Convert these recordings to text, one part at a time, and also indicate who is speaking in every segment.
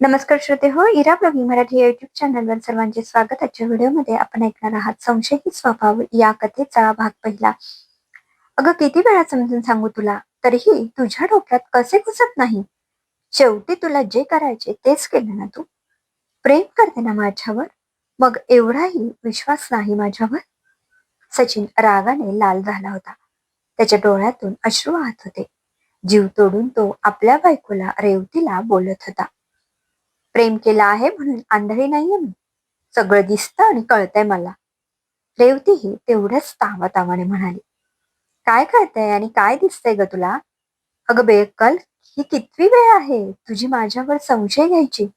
Speaker 1: नमस्कार श्रोते हो, इरा ब्लॉगिंग मराठी या युट्यूब चॅनलवर सर्वांचे स्वागत. आजच्या व्हिडिओमध्ये आपण ऐकणार आहात संशयी स्वभाव या कथेचा भाग पहिला. अगं किती वेळा समजून सांगू तुला, तरीही तुझ्या डोक्यात कसे घुसत नाही. शेवटी तुला जे करायचे तेच केलं ना तू. प्रेम करते ना माझ्यावर, मग एवढाही विश्वास नाही माझ्यावर. सचिन रागाने लाल झाला होता. त्याच्या डोळ्यातून अश्रू वाहत होते. जीव तोडून तो आपल्या बायकोला रेवतीला बोलत होता. प्रेम केलं आहे म्हणून आंधळी नाहीये मी. सगळं दिसतं आणि कळतंय मला. रेवतीही तेवढ्याच तावातावाने म्हणाली. काय कळतंय आणि काय दिसतंय ग तुला? अगं बेअक्कल, ही कितवी वेळ आहे तुझी माझ्यावर संशय घ्यायची?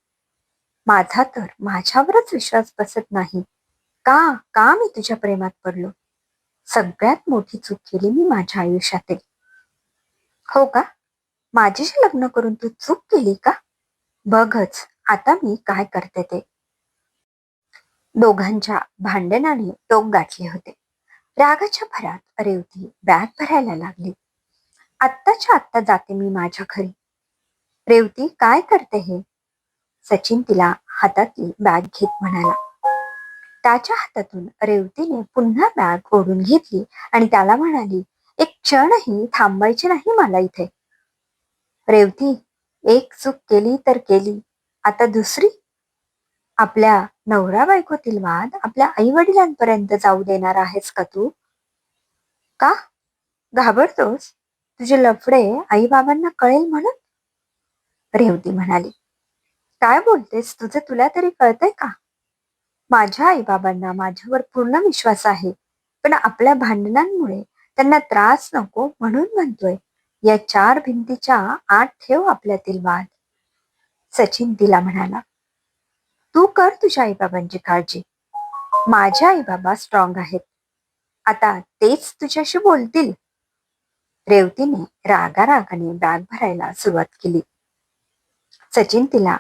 Speaker 1: माझा तर माझ्यावरच विश्वास बसत नाही. का का मी तुझ्या प्रेमात पडलो? सगळ्यात मोठी चूक केली मी माझ्या आयुष्यातील. हो का? माझ्याशी लग्न करून तू चूक केली का? बघच आता मी काय करते ते. दोघांच्या भांडणाने टोक गाठले होते. रागाच्या भरात रेवती बॅग भरायला लागली. आत्ताच्या आत्ता जाते मी माझ्या घरी. रेवती काय करते हे? सचिन तिला हातातली बॅग घेत म्हणाला. त्याच्या हातातून रेवतीने पुन्हा बॅग ओढून घेतली आणि त्याला म्हणाली, एक क्षणही थांबायचे नाही मला इथे. रेवती, एक चूक केली तर केली, आता दुसरी? आपल्या नवरा बायकोतील वाद आपल्या आई वडिलांपर्यंत जाऊ देणार आहेस का तू? का घाबरतोस? तुझे लफडे आई बाबांना कळेल म्हणून? रेवती म्हणाली. काय बोलतेस, तुझं तुला तरी कळतंय का? माझ्या आई बाबांना माझ्यावर पूर्ण विश्वास आहे, पण आपल्या भांडणांमुळे त्यांना त्रास नको म्हणून म्हणतोय. या चार भिंतीच्या आत ठेव आपल्यातील वाद. सचिन तिला म्हणाला. तू कर तुझ्या आई बाबांची काळजी. माझे आई बाबा स्ट्रॉंग आहेत. आता तेच तुझ्याशी बोलतील. रेवतीने रागारागाने बॅग भरायला सुरुवात केली. सचिन तिला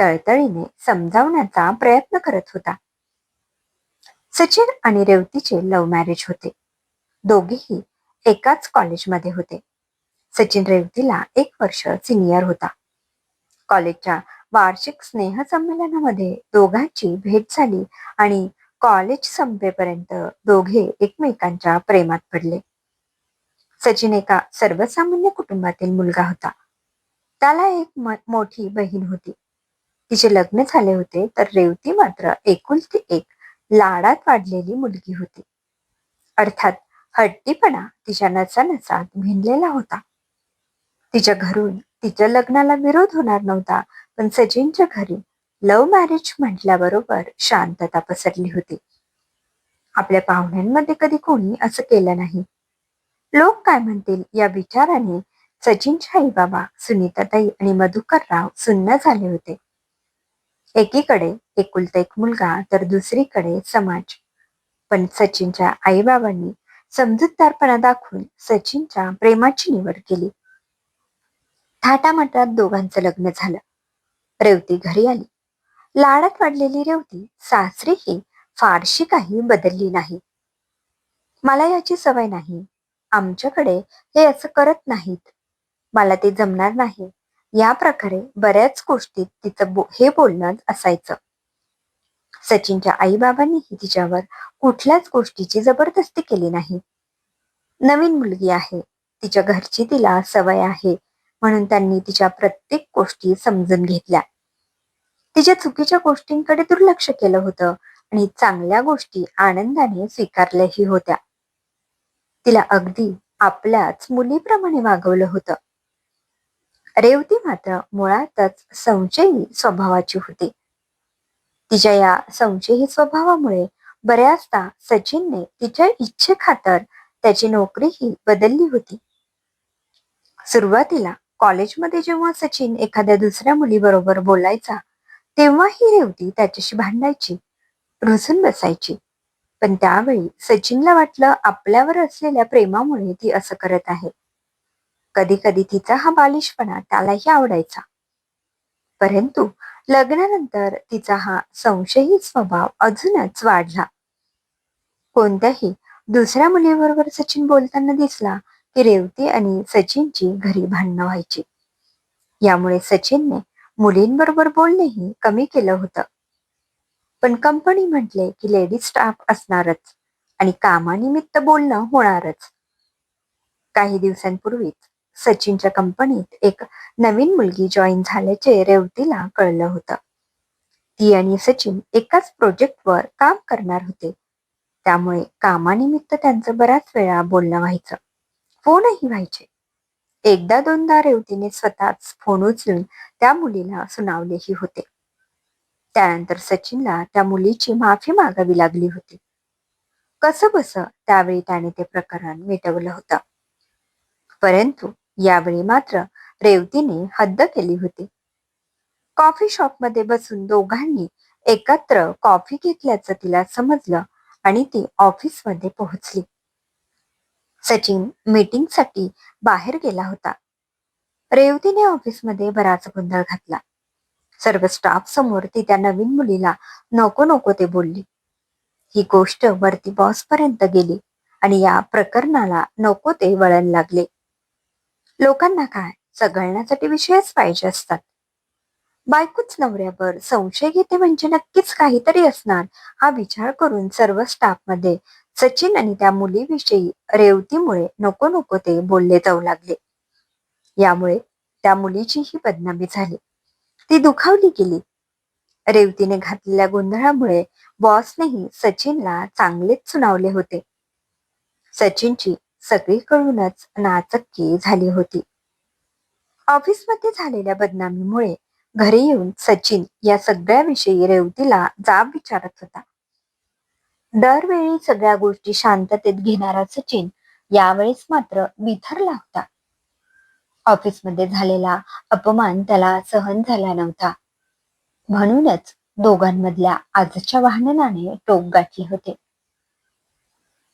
Speaker 1: तळतळीने समजावण्याचा प्रयत्न करत होता. सचिन आणि रेवतीचे लव्ह मॅरेज होते. दोघेही एकाच कॉलेजमध्ये होते. सचिन रेवतीला 1 वर्ष सिनियर होता. कॉलेजच्या वार्षिक स्नेहसंमेलनामध्ये दोघांची भेट झाली आणि कॉलेज संपेपर्यंत दोघे एकमेकांच्या प्रेमात पडले. सचिन एका सर्वसामान्य कुटुंबातील मुलगा होता. त्याला एक मोठी बहीण होती. तिचे लग्न झाले होते, तर रेवती मात्र एकुलती एक लाडात वाढलेली मुलगी होती. अर्थात हट्टीपणा तिच्या नसानसात भिनलेला होता. तिच्या घरून तिच्या लग्नाला विरोध होणार नव्हता, पण सचिनच्या घरी लव्ह मॅरेज म्हटल्याबरोबर शांतता पसरली होती. आपल्या पाहुण्यांमध्ये कधी कोणी असं केलं नाही. लोक काय म्हणतील या विचाराने सचिनचे आई बाबा सुनीताताई आणि मधुकरराव सुन्न झाले होते. एकीकडे एकुलता एक मुलगा तर दुसरीकडे समाज. पण सचिनच्या आईबाबांनी समजूतदारपणा दाखवून सचिनच्या प्रेमाची निवड केली. थाटामाटात दोघांचं लग्न झालं. रेवती घरी आली. लाडात वाढलेली रेवती सासरीही फारशी काही बदलली नाही. मला याची सवय नाही. आमच्याकडे हे असं करत नाहीत. मला ते जमणार नाही. या प्रकारे बऱ्याच गोष्टीत तिचं हे बोलणं असायचं. सचिनच्या आईबाबांनीही तिच्यावर कुठल्याच गोष्टीची जबरदस्ती केली नाही. नवीन मुलगी आहे, तिच्या घरची तिला सवय आहे म्हणून त्यांनी तिच्या प्रत्येक गोष्टी समजून घेतल्या. तिच्या चुकीच्या गोष्टींकडे दुर्लक्ष केलं होतं आणि चांगल्या गोष्टी आनंदाने स्वीकारल्याही होत्या. तिला अगदी आपल्याच मुलीप्रमाणे वागवलं होतं. रेवती मात्र मुळातच संशयी स्वभावाची होती. तिच्या या संशयी स्वभावामुळे बऱ्याचदा सचिनने तिच्या इच्छेखातर त्याची नोकरीही बदलली होती. सुरुवातीला कॉलेजमध्ये जेव्हा सचिन एखाद्या दुसऱ्या मुलीबरोबर बोलायचा, तेव्हा ही रेवती त्याच्याशी भांडायची, रुसून बसायची. पण त्यावेळी सचिनला वाटलं आपल्यावर असलेल्या प्रेमामुळे ती असं करत आहे. कधी कधी तिचा हा बालिशपणा त्यालाही आवडायचा. परंतु लग्नानंतर तिचा हा संशयी स्वभाव अजूनच वाढला. कोणत्याही दुसऱ्या मुलीबरोबर सचिन बोलताना दिसला की रेवती आणि सचिनची घरी भांडणं व्हायची. यामुळे सचिनने मुलींबरोबर बोलणेही कमी केलं होतं. पण कंपनी म्हटले की लेडीज स्टाफ असणारच आणि कामानिमित्त बोलणं होणारच. काही दिवसांपूर्वीच सचिनच्या कंपनीत एक नवीन मुलगी जॉईन झाल्याचे रेवतीला कळलं होतं. ती आणि सचिन एकाच प्रोजेक्टवर काम करणार होते. त्यामुळे कामानिमित्त त्यांचं बऱ्याच वेळा बोलणं व्हायचं. फोनही व्हायचे. एकदा दोनदा रेवतीने स्वतःच फोन उचलून त्या मुलीला सुनावलेही होते. त्यानंतर सचिनला त्या मुलीची माफी मागावी लागली होती. कसं बसं त्यावेळी त्याने ते प्रकरण मिटवलं होतं. परंतु यावेळी मात्र रेवतीने हद्द केली होती. कॉफी शॉपमध्ये बसून दोघांनी एकत्र कॉफी घेतल्याचं तिला समजलं आणि ती ऑफिसमध्ये पोहोचली. सचिन मीटिंगसाठी बाहेर गेला होता. रेवतीने ऑफिसमध्ये बराच गोंधळ घातला. सर्व स्टाफ समोर ती त्या नवीन मुलीला नको नको ते बोलली. ही गोष्ट वरती बॉस पर्यंत गेली आणि या प्रकरणाला नको ते वळण लागले. लोकांना काय सगळण्यासाठी विषयच पाहिजे असतात. बायकोच नवऱ्यावर संशय घेते म्हणजे नक्कीच काहीतरी असणार हा विचार करून सर्व स्टाफमध्ये सचिन आणि त्या मुलीविषयी रेवतीमुळे नको नको ते बोलले जाऊ लागले. यामुळे त्या मुलीचीही बदनामी झाली. ती दुखावली गेली. रेवतीने घातलेल्या गोंधळामुळे बॉसनेही सचिनला चांगलेच सुनावले होते. सचिनची सगळीकडूनच नाचक्की झाली होती. ऑफिसमध्ये झालेल्या बदनामीमुळे घरी येऊन सचिन या सगळ्याविषयी रेवतीला जाब विचारत होता. दरवेळी सगळ्या गोष्टी शांततेत घेणारा सचिन यावेळेस मात्र बिथरला होता. ऑफिसमध्ये झालेला अपमान त्याला सहन झाला नव्हता. म्हणूनच दोघांमधल्या आजच्या भांडणाने टोक गाठले होते.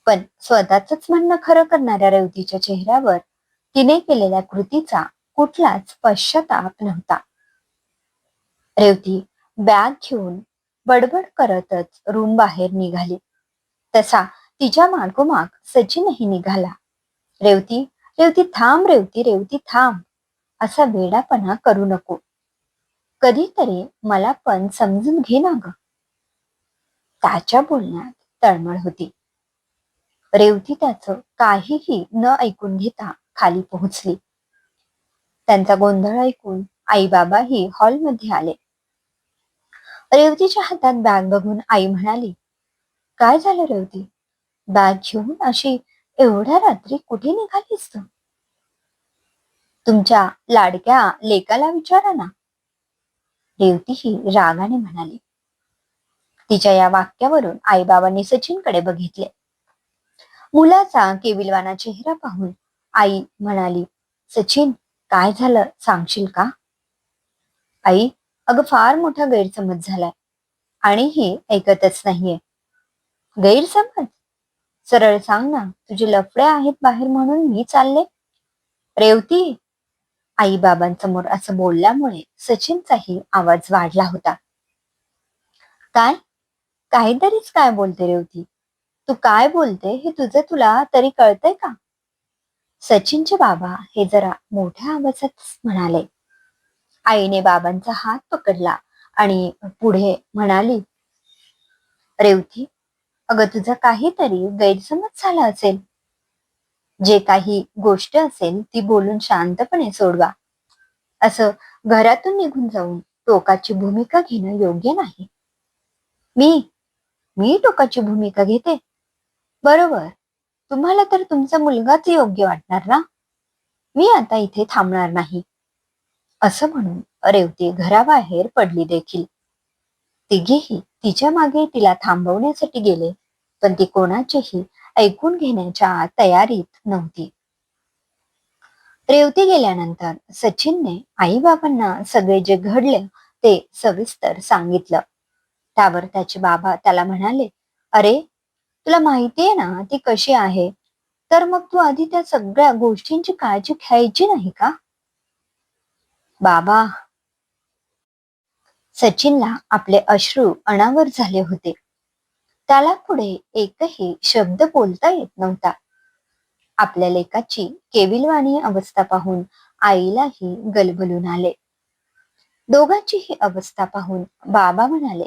Speaker 1: पण स्वतःच म्हणणं खरं करणाऱ्या रेवतीच्या चेहऱ्यावर तिने केलेल्या कृतीचा कुठलाच पश्चाताप नव्हता. रेवती बॅग घेऊन बडबड करतच रूम बाहेर निघाली. तसा तिच्या मागोमाग सचिनही निघाला. रेवती, रेवती थांब, रेवती, रेवती थांब. असा वेडापणा करू नको. कधीतरी मला पण समजून घे ना ग. त्याच्या बोलण्यात तळमळ होती. रेवती त्याचं काहीही न ऐकून घेता खाली पोहोचली. त्यांचा गोंधळ ऐकून आई बाबाही हॉलमध्ये आले. रेवतीच्या हातात बॅग बघून आई म्हणाली, काय झालं रेवती? बॅग घेऊन अशी एवढ्या रात्री कुठे निघालीस तू? तुमच्या लाडक्या लेकाला विचारा ना, रेवती ही रागाने म्हणाली. तिच्या या वाक्यावरून आईबाबांनी सचिनकडे बघितले. मुलाचा केविलवाना चेहरा पाहून आई म्हणाली, सचिन काय झालं सांगशील का? आई, अगं फार मोठा गैरसमज झालाय आणि ही ऐकतच नाहीये. गैरसमज? सरळ सांग ना, तुझे लफडे आहेत बाहेर म्हणून मी चालले. रेवती, आई बाबांसमोर असं बोलल्यामुळे सचिनचाही आवाज वाढला होता. काय? काहीतरीच काय बोलते रेवती? तू काय बोलते हे तुझं तुला तरी कळतंय का? सचिनचे बाबा हे जरा मोठ्या आवाजात म्हणाले. आईने बाबांचा हात पकडला आणि पुढे म्हणाली, रेवती, अगं तुझा काहीतरी गैरसमज झाला असेल. जे काही गोष्ट असेल ती बोलून शांतपणे सोडवा. असं घरातून निघून जाऊन टोकाची भूमिका घेणं योग्य नाही. मी मी टोकाची भूमिका घेते? बरोबर, तुम्हाला तर तुमचा मुलगाच योग्य वाटणार ना. मी आता इथे थांबणार नाही. असं म्हणून रेवती घराबाहेर पडली देखील. तिघेही तिच्या मागे तिला थांबवण्यासाठी गेले, पण ती कोणाचेही ऐकून घेण्याच्या तयारीत नव्हती. रेवती गेल्यानंतर सचिनने आई बाबांना सगळे जे घडले ते सविस्तर सांगितलं. त्यावर त्याचे बाबा त्याला म्हणाले, अरे तुला माहितीये ना ती कशी आहे, तर मग तू आधी त्या सगळ्या गोष्टींची काळजी घ्यायची नाही का? बाबा, सचिनला आपले अश्रू अनावर झाले होते. त्याला पुढे एकही शब्द बोलता येत नव्हता. आपल्या लेकाची केविलवाणी अवस्था पाहून आईलाही गलबलून आले. दोघांची ही अवस्था पाहून बाबा म्हणाले,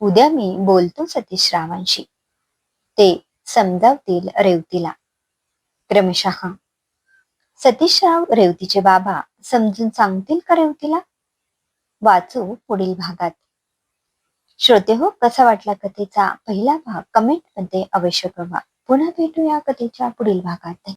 Speaker 1: उद्या मी बोलतो सतीशरावांशी, ते समजावतील रेवतीला. क्रमशः सतीशराव रेवतीचे बाबा समजून सांगतील का रेवतीला? वाचू पुढील भागात. श्रोते हो, कसा वाटला कथेचा पहिला भाग कमेंट मध्ये अवश्य कळवा. पुन्हा भेटूया कथेच्या पुढील भागात.